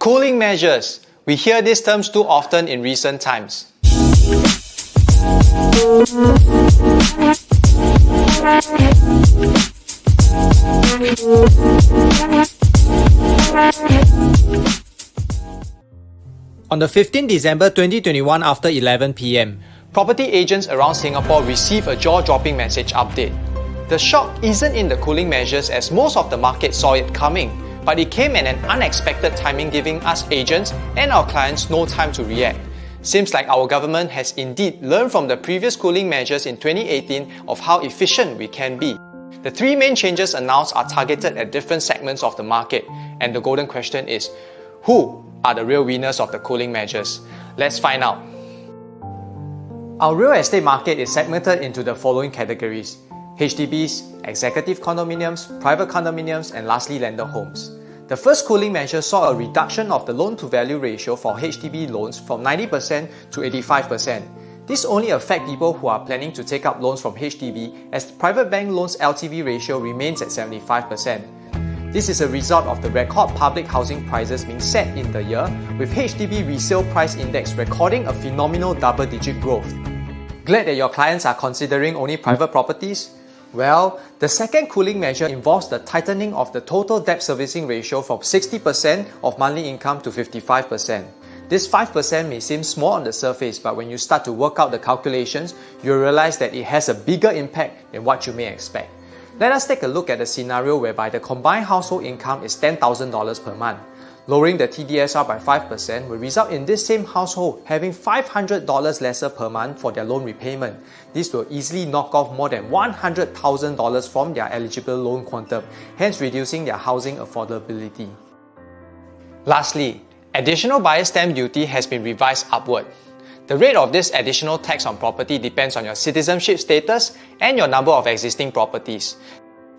Cooling measures. We hear these terms too often in recent times. On the 15th December 2021 after 11 p.m, property agents around Singapore received a jaw-dropping message update. The shock isn't in the cooling measures as most of the market saw it coming, but it came at an unexpected timing, giving us agents and our clients no time to react. Seems like our government has indeed learned from the previous cooling measures in 2018 of how efficient we can be. The three main changes announced are targeted at different segments of the market, and the golden question is, who are the real winners of the cooling measures? Let's find out. Our real estate market is segmented into the following categories: HDBs, executive condominiums, private condominiums, and lastly landed homes. The first cooling measure saw a reduction of the loan-to-value ratio for HDB loans from 90% to 85%. This only affects people who are planning to take up loans from HDB, as the private bank loans LTV ratio remains at 75%. This is a result of the record public housing prices being set in the year, with HDB resale price index recording a phenomenal double-digit growth. Glad that your clients are considering only private properties? Well, the second cooling measure involves the tightening of the total debt servicing ratio from 60% of monthly income to 55%. This 5% may seem small on the surface, but when you start to work out the calculations, you'll realize that it has a bigger impact than what you may expect. Let us take a look at a scenario whereby the combined household income is $10,000 per month. Lowering the TDSR by 5% will result in this same household having $500 lesser per month for their loan repayment. This will easily knock off more than $100,000 from their eligible loan quantum, hence reducing their housing affordability. Lastly, additional buyer's stamp duty has been revised upward. The rate of this additional tax on property depends on your citizenship status and your number of existing properties.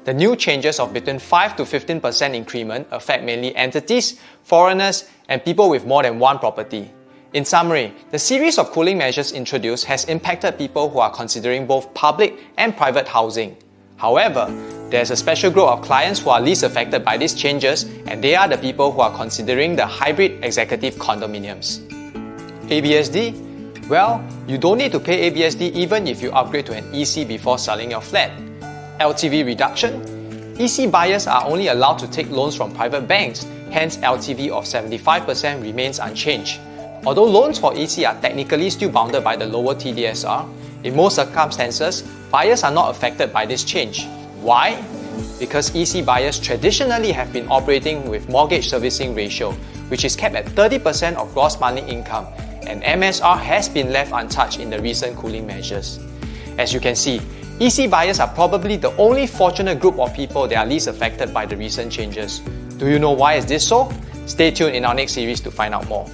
The new changes of between 5 to 15% increment affect mainly entities, foreigners, and people with more than one property. In summary, the series of cooling measures introduced has impacted people who are considering both public and private housing. However, there's a special group of clients who are least affected by these changes, and they are the people who are considering the hybrid executive condominiums. ABSD? Well, you don't need to pay ABSD even if you upgrade to an EC before selling your flat. LTV reduction? EC buyers are only allowed to take loans from private banks, hence LTV of 75% remains unchanged. Although loans for EC are technically still bounded by the lower TDSR, in most circumstances, buyers are not affected by this change. Why? Because EC buyers traditionally have been operating with mortgage servicing ratio, which is kept at 30% of gross monthly income, and MSR has been left untouched in the recent cooling measures. As you can see, EC buyers are probably the only fortunate group of people that are least affected by the recent changes. Do you know why is this so? Stay tuned in our next series to find out more.